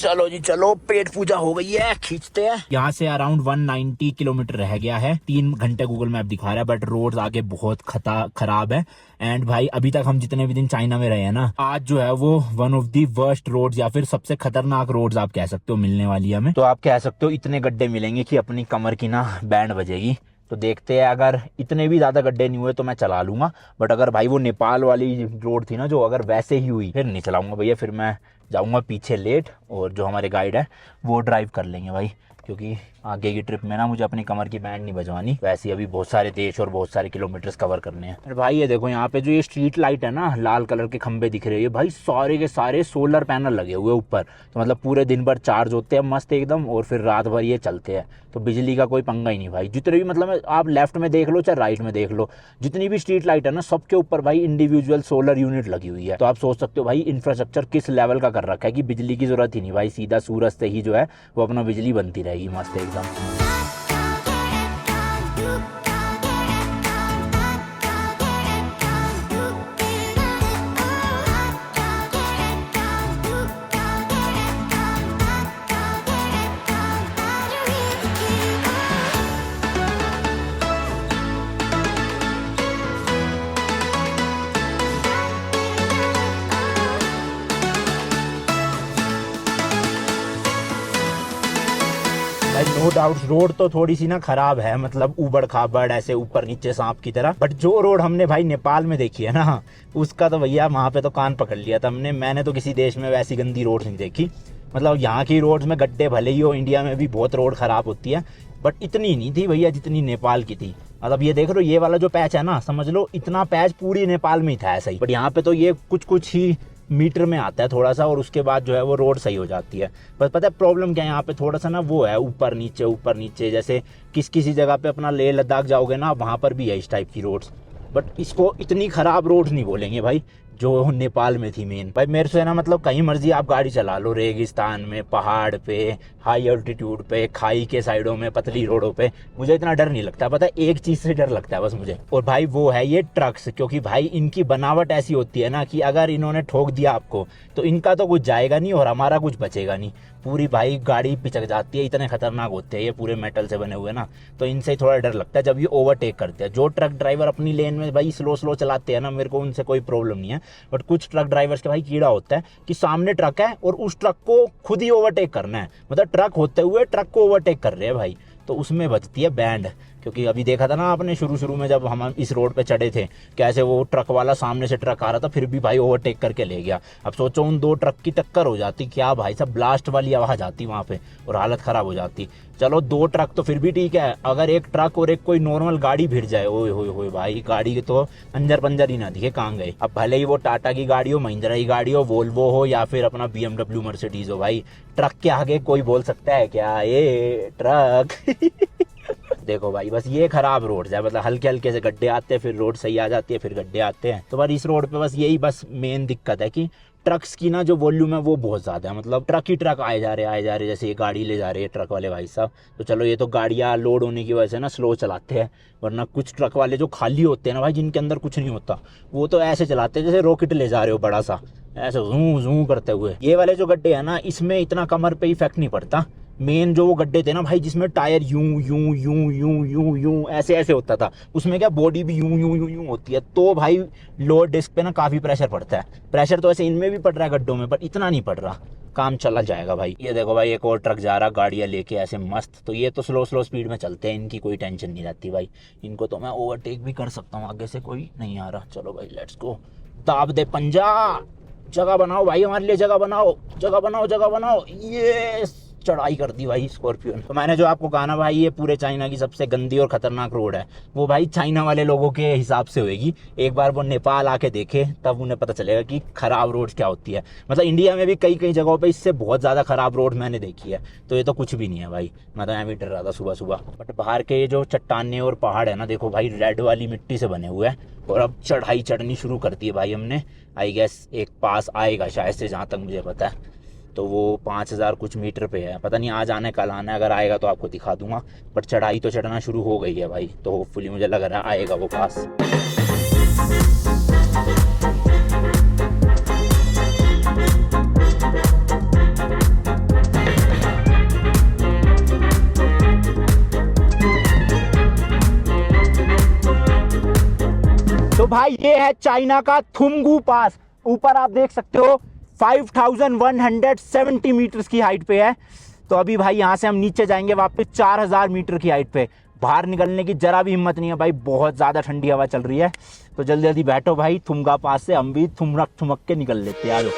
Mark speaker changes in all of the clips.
Speaker 1: चलो जी चलो, पेट पूजा हो गई है, खींचते हैं। यहाँ से अराउंड 190 किलोमीटर रह गया है। 3 घंटे गूगल मैप दिखा रहा है, बट रोड आगे बहुत खराब है। एंड भाई अभी तक हम जितने भी दिन चाइना में रहे हैं ना, आज जो है वो one of the worst roads या फिर सबसे खतरनाक रोड्स आप कह सकते हो मिलने वाली है हमें। तो आप कह सकते हो इतने गड्ढे मिलेंगे कि अपनी कमर की ना बैंड बजेगी। तो देखते हैं, अगर इतने भी ज़्यादा गड्ढे नहीं हुए तो मैं चला लूँगा, बट अगर भाई वो नेपाल वाली रोड थी ना जो, अगर वैसे ही हुई फिर नहीं चलाऊँगा भैया। फिर मैं जाऊँगा पीछे लेट, और जो हमारे गाइड है वो ड्राइव कर लेंगे भाई, क्योंकि आगे की ट्रिप में ना मुझे अपनी कमर की बैंड नहीं बजवानी। वैसे ही अभी बहुत सारे देश और बहुत सारे किलोमीटर्स कवर करने हैं। अरे भाई ये देखो, यहाँ पे जो ये स्ट्रीट लाइट है ना, लाल कलर के खंबे दिख रहे हैं भाई, सारे के सारे सोलर पैनल लगे हुए ऊपर। तो मतलब पूरे दिन भर चार्ज होते हैं मस्त एकदम, और फिर रात भर ये चलते हैं। तो बिजली का कोई पंगा ही नहीं भाई। जितने भी मतलब आप लेफ्ट में देख लो चाहे राइट में देख लो, जितनी भी स्ट्रीट लाइट है ना, सबके ऊपर भाई इंडिविजुअल सोलर यूनिट लगी हुई है। तो आप सोच सकते हो भाई इंफ्रास्ट्रक्चर किस लेवल का कर रखा है कि बिजली की जरूरत ही नहीं भाई, सीधा सूरज से ही जो है वो अपना बिजली बनती रहेगी मस्त एकदम। नो डाउट रोड तो थोड़ी सी ना खराब है, मतलब उबड़ खाबड़ ऐसे ऊपर नीचे सांप की तरह। बट जो रोड हमने भाई नेपाल में देखी है ना, उसका तो भैया वहाँ पे तो कान पकड़ लिया था हमने। मैंने तो किसी देश में वैसी गंदी रोड नहीं देखी। मतलब यहाँ की रोड्स में गड्ढे भले ही हो, इंडिया में भी बहुत रोड खराब होती है, बट इतनी नहीं थी भैया जितनी नेपाल की थी। मतलब ये देख लो, ये वाला जो पैच है ना, समझ लो इतना पैच पूरी नेपाल में ही था ऐसा ही। बट यहाँ पे तो ये कुछ ही मीटर में आता है थोड़ा सा, और उसके बाद जो है वो रोड सही हो जाती है। बस पता है प्रॉब्लम क्या है यहाँ पे, थोड़ा सा ना वो है ऊपर नीचे। जैसे किसी जगह पे अपना लेह लद्दाख जाओगे ना, वहाँ पर भी है इस टाइप की रोड्स। बट इसको इतनी खराब रोड्स नहीं बोलेंगे भाई जो नेपाल में थी मेन। भाई मेरे से ना मतलब कहीं मर्जी आप गाड़ी चला लो, रेगिस्तान में, पहाड़ पे, हाई अल्टीट्यूड पे, खाई के साइडों में, पतली रोडों पे, मुझे इतना डर नहीं लगता। पता है एक चीज़ से डर लगता है बस मुझे, और भाई वो है ये ट्रक्स। क्योंकि भाई इनकी बनावट ऐसी होती है ना कि अगर इन्होंने ठोक दिया आपको तो इनका तो कुछ जाएगा नहीं और हमारा कुछ बचेगा नहीं। पूरी भाई गाड़ी पिचक जाती है, इतने खतरनाक होते हैं ये, पूरे मेटल से बने हुए ना। तो इनसे थोड़ा डर लगता है जब ये ओवरटेक करते हैं। जो ट्रक ड्राइवर अपनी लेन में भाई स्लो चलाते हैं ना, मेरे को उनसे कोई प्रॉब्लम नहीं है। बट कुछ ट्रक ड्राइवर्स के भाई कीड़ा होता है कि सामने ट्रक है और उस ट्रक को खुद ही ओवरटेक करना है, मतलब ट्रक होते हुए ट्रक को ओवरटेक कर रहे हैं भाई। तो उसमें बचती है बैंड। क्योंकि अभी देखा था ना आपने शुरू में जब हम इस रोड पे चढ़े थे, कैसे वो ट्रक वाला सामने से ट्रक आ रहा था, फिर भी भाई ओवरटेक करके ले गया। अब सोचो उन दो ट्रक की टक्कर हो जाती, क्या भाई सब ब्लास्ट वाली आवाज आती वहाँ पे और हालत खराब हो जाती। चलो 2 ट्रक तो फिर भी ठीक है, अगर एक ट्रक और एक कोई नॉर्मल गाड़ी भिड़ जाए, ओए होए भाई, गाड़ी के तो अंजर पंजर ही ना दिखे कहाँ गए। अब भले ही वो टाटा की गाड़ी हो, महिंद्रा की गाड़ी हो, वोल्वो हो, या फिर अपना BMW मर्सिडीज हो, भाई ट्रक के आगे कोई बोल सकता है क्या ये ट्रक। देखो भाई बस ये खराब रोड है, मतलब हल्के से गड्ढे आते हैं, फिर रोड सही आ जाती है, फिर गड्ढे आते हैं। तो पर इस रोड पे बस यही बस मेन दिक्कत है कि ट्रक्स की ना जो वॉल्यूम है वो बहुत ज़्यादा है। मतलब ट्रक ही ट्रक आए जा रहे, जैसे ये गाड़ी ले जा रही है ट्रक वाले भाई साहब। तो चलो ये तो गाड़ियाँ लोड होने की वजह से ना स्लो चलाते हैं, वरना कुछ ट्रक वाले जो खाली होते हैं ना भाई, जिनके अंदर कुछ नहीं होता, वो तो ऐसे चलाते हैं जैसे रॉकेट ले जा रहे हो बड़ा सा, ऐसे जूं करते हुए। ये वाले जो गड्ढे हैं ना, इसमें इतना कमर पे इफेक्ट नहीं पड़ता। मेन जो वो गड्ढे थे ना भाई, जिसमें टायर यूं ऐसे होता था, उसमें क्या बॉडी भी यूं होती है। तो भाई लोअर डिस्क पे ना काफ़ी प्रेशर पड़ता है। प्रेशर तो ऐसे इनमें भी पड़ रहा है गड्ढों में, पर इतना नहीं पड़ रहा, काम चला जाएगा भाई। ये देखो भाई एक और ट्रक जा रहा, गाड़ियाँ लेके ऐसे मस्त। तो ये तो स्लो स्पीड में चलते हैं, इनकी कोई टेंशन नहीं रहती भाई। इनको तो मैं ओवरटेक भी कर सकता हूँ, आगे से कोई नहीं आ रहा। चलो भाई लेट्स गो, दाब दे पंजा, जगह बनाओ भाई हमारे लिए, जगह बनाओ। ये चढ़ाई कर दी भाई स्कॉर्पियो ने। तो मैंने जो आपको कहा ना भाई, ये पूरे चाइना की सबसे गंदी और खतरनाक रोड है, वो भाई चाइना वाले लोगों के हिसाब से होगी। एक बार वो नेपाल आके देखे तब उन्हें पता चलेगा कि खराब रोड क्या होती है। मतलब इंडिया में भी कई जगहों पे इससे बहुत ज़्यादा खराब रोड मैंने देखी है, तो ये तो कुछ भी नहीं है भाई। मैं तो एम डर रहा था सुबह। बट बाहर के ये जो चट्टाने और पहाड़ है ना, देखो भाई रेड वाली मिट्टी से बने हुए हैं, और अब चढ़ाई चढ़नी शुरू कर दी है भाई हमने। आई गेस एक पास आएगा शायद से, जहाँ तक मुझे पता है। तो वो 5000 कुछ मीटर पे है, पता नहीं आज आने कल आना है, अगर आएगा तो आपको दिखा दूंगा। बट चढ़ाई तो चढ़ना शुरू हो गई है भाई, तो होपफुली मुझे लग रहा है आएगा वो पास। भाई ये है चाइना का थुमगू पास। ऊपर आप देख सकते हो 5170 मीटर्स की हाइट पे है। तो अभी भाई यहाँ से हम नीचे जाएंगे वापस 4000 मीटर की हाइट पे। बाहर निकलने की जरा भी हिम्मत नहीं है भाई, बहुत ज़्यादा ठंडी हवा चल रही है। तो जल्दी जल्दी बैठो भाई, थुमगा पास से हम भी थुमक थुमक के निकल लेते हैं। आ जाओ।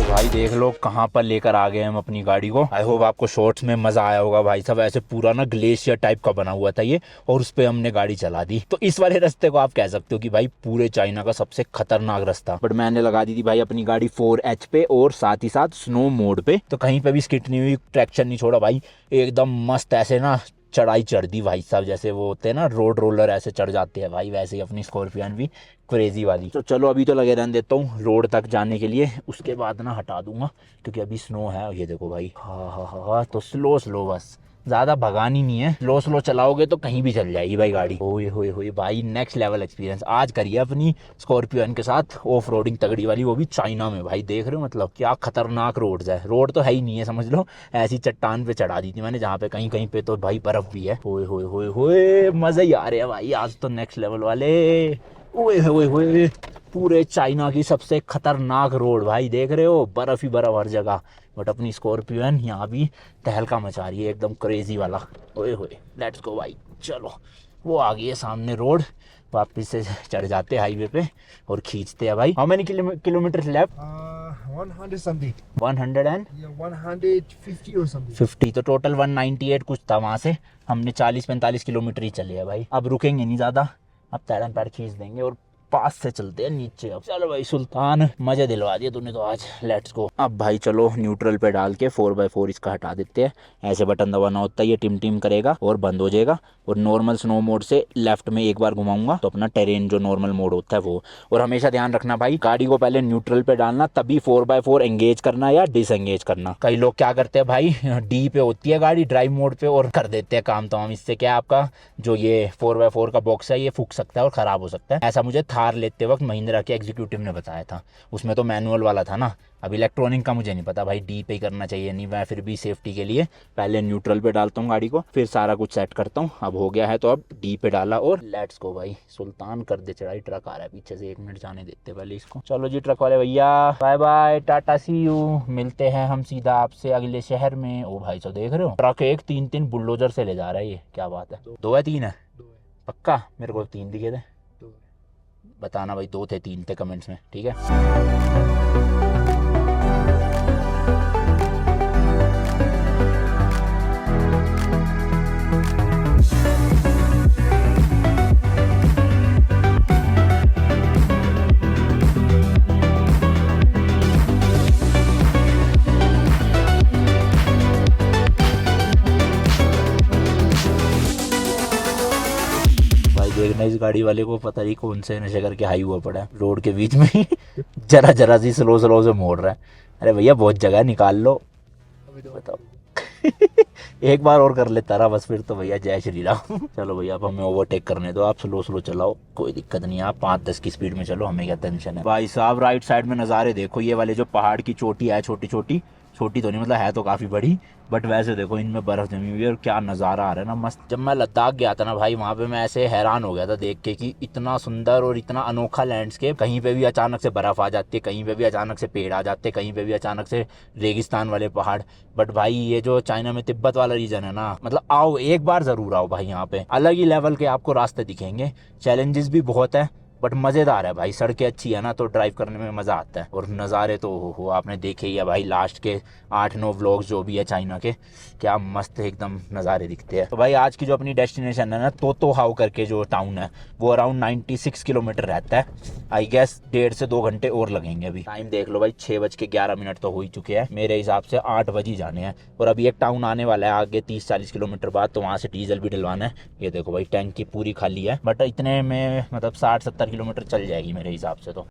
Speaker 1: भाई देख लो कहाँ पर लेकर आ गए हम अपनी गाड़ी को। आई होप आपको शॉर्ट्स में मजा आया होगा भाई साहब। ऐसे पूरा ना ग्लेशियर टाइप का बना हुआ था ये, और उस पे हमने गाड़ी चला दी। तो इस वाले रास्ते को आप कह सकते हो कि भाई पूरे चाइना का सबसे खतरनाक रास्ता। बट मैंने लगा दी थी भाई अपनी गाड़ी 4H पे और साथ ही साथ स्नो मोड पे। तो कहीं पे भी स्किट नहीं हुई, ट्रैक्शन नहीं छोड़ा भाई, एकदम मस्त ऐसे ना चढ़ाई चढ़ दी भाई साहब। जैसे वो होते हैं ना रोड रोलर ऐसे चढ़ जाते हैं भाई, वैसे ही अपनी स्कॉर्पियन भी क्रेजी वाली। तो चलो अभी तो लगे रहने देता हूँ रोड तक जाने के लिए, उसके बाद ना हटा दूंगा क्योंकि अभी स्नो है। ये देखो भाई, हाँ। तो स्लो स्लो बस, ज़्यादा भगानी नहीं है, स्लो स्लो चलाओगे तो कहीं भी चल जाएगी भाई गाड़ी। होए भाई, नेक्स्ट लेवल एक्सपीरियंस आज करिए अपनी स्कॉर्पियन के साथ ऑफ रोडिंग तगड़ी वाली, वो भी चाइना में भाई। देख रहे हो मतलब क्या खतरनाक रोड्स है। रोड तो है ही नहीं है समझ लो, ऐसी चट्टान पे चढ़ा दी थी मैंने जहाँ पे कहीं कहीं पे तो भाई बर्फ भी है। होए मज़े ही आ रहे हैं भाई आज तो, नेक्स्ट लेवल वाले। होए पूरे चाइना की सबसे खतरनाक रोड भाई, देख रहे हो बर्फ ही बर्फ हर जगह। बट अपनी स्कॉर्पियन यहाँ भी तहलका मचा रही है एकदम क्रेजी वाला। होए लेट्स गो भाई। चलो वो आ गई है सामने रोड, वापस से चढ़ जाते हाईवे पे और खींचते हैं भाई। How many kilometre left?
Speaker 2: 100 something.
Speaker 1: 100 and
Speaker 2: 150 or something.
Speaker 1: 50, तो टोटल 198 कुछ था। वहाँ से हमने 40-45 किलोमीटर ही चले हैं भाई। अब रुकेंगे नहीं ज़्यादा, अब पैर पैर खींच देंगे और पास से चलते हैं नीचे। अब चलो भाई सुल्तान, मजे दिलवा दिया तूने तो आज, लेट्स गो। अब भाई चलो न्यूट्रल पे डाल के 4x4 इसका हटा देते हैं। ऐसे बटन दबाना होता है, ये टिम टिम करेगा और बंद हो जाएगा। और नॉर्मल स्नो मोड से लेफ्ट में एक बार घुमाऊंगा तो अपना टेरेन जो नॉर्मल मोड होता है वो। और हमेशा ध्यान रखना भाई, गाड़ी को पहले न्यूट्रल पे डालना, तभी 4x4 एंगेज करना या डिसएंगेज करना। कई लोग क्या करते हैं भाई, डी पे होती है गाड़ी ड्राइव मोड पे और कर देते हैं काम तमाम। इससे क्या आपका जो ये 4x4 का बॉक्स है ये फूक सकता है और ख़राब हो सकता है। ऐसा मुझे थार लेते वक्त महिंद्रा के एग्जीक्यूटिव ने बताया था, उसमें तो मैनुअल वाला था ना। अब इलेक्ट्रॉनिक का मुझे नहीं पता भाई, डी पे करना चाहिए नहीं। मैं फिर भी सेफ्टी के लिए पहले न्यूट्रल पे डालता हूँ गाड़ी को, फिर सारा कुछ सेट करता हूँ। अब हो गया है तो अब डी पे डाला और लेट्स गो भाई। सुल्तान कर दे चढ़ाई। ट्रक आ रहा है पीछे से, 1 मिनट जाने देते पहले इसको। चलो जी ट्रक वाले भैया, bye bye, tata see you. मिलते हैं हम सीधा आपसे अगले शहर में। ओ भाई तो देख रहे हो ट्रक एक 3 बुलडोजर से ले जा रहा है, ये क्या बात है। 2 है 3 है पक्का? मेरे को 3 दिखे थे, बताना भाई 2 थे 3 थे कमेंट्स में, ठीक है। देखना इस गाड़ी वाले को पता नहीं कौन से नशे करके हाई हुआ पड़ा है रोड के बीच में ही जरा सी स्लो से मोड़ रहा है। अरे भैया बहुत जगह निकाल लो, बताओ। एक बार और कर लेता रहा बस, फिर तो भैया जय श्री राम। चलो भैया अब हमें ओवरटेक करने दो, आप स्लो चलाओ, कोई दिक्कत नहीं है। आप 5-10 की स्पीड में चलो, हमें क्या टेंशन है। भाई साहब राइट साइड में नज़ारे देखो, ये वाले जो पहाड़ की चोटी है, छोटी तो नहीं मतलब है तो काफ़ी बड़ी, बट वैसे देखो इनमें बर्फ़ जमी हुई है और क्या नज़ारा आ रहा है ना मस्त। जब मैं लद्दाख गया था ना भाई, वहाँ पे मैं ऐसे हैरान हो गया था देख के कि इतना सुंदर और इतना अनोखा लैंडस्केप। कहीं पे भी अचानक से बर्फ़ आ जाती है, कहीं पे भी अचानक से पेड़ आ जाते हैं, कहीं पे भी अचानक से रेगिस्तान वाले पहाड़। बट भाई ये जो चाइना में तिब्बत वाला रीजन है ना, मतलब आओ एक बार ज़रूर आओ भाई, यहाँ पे अलग ही लेवल के आपको रास्ते दिखेंगे। चैलेंजेस भी बहुत है बट मज़ेदार है भाई, सड़कें अच्छी है ना तो ड्राइव करने में मज़ा आता है। और नज़ारे तो हो आपने देखे ही है भाई, लास्ट के 8-9 व्लॉग्स जो भी है चाइना के, क्या मस्त एकदम नज़ारे दिखते हैं। तो भाई आज की जो अपनी डेस्टिनेशन है ना, तो हाउ करके जो टाउन है वो अराउंड 96 किलोमीटर रहता है। आई गेस 1.5 से 2 घंटे और लगेंगे। अभी टाइम देख लो भाई, 6:11 तो हो ही चुके हैं मेरे हिसाब से, 8 बजे जाने हैं। और अभी एक टाउन आने वाला है आगे 30-40 किलोमीटर बाद, तो वहाँ से डीजल भी डलवाना है। ये देखो भाई टैंक की पूरी खाली है, बट इतने में मतलब 60-70 किलोमीटर चल जाएगी मेरे हिसाब से तो।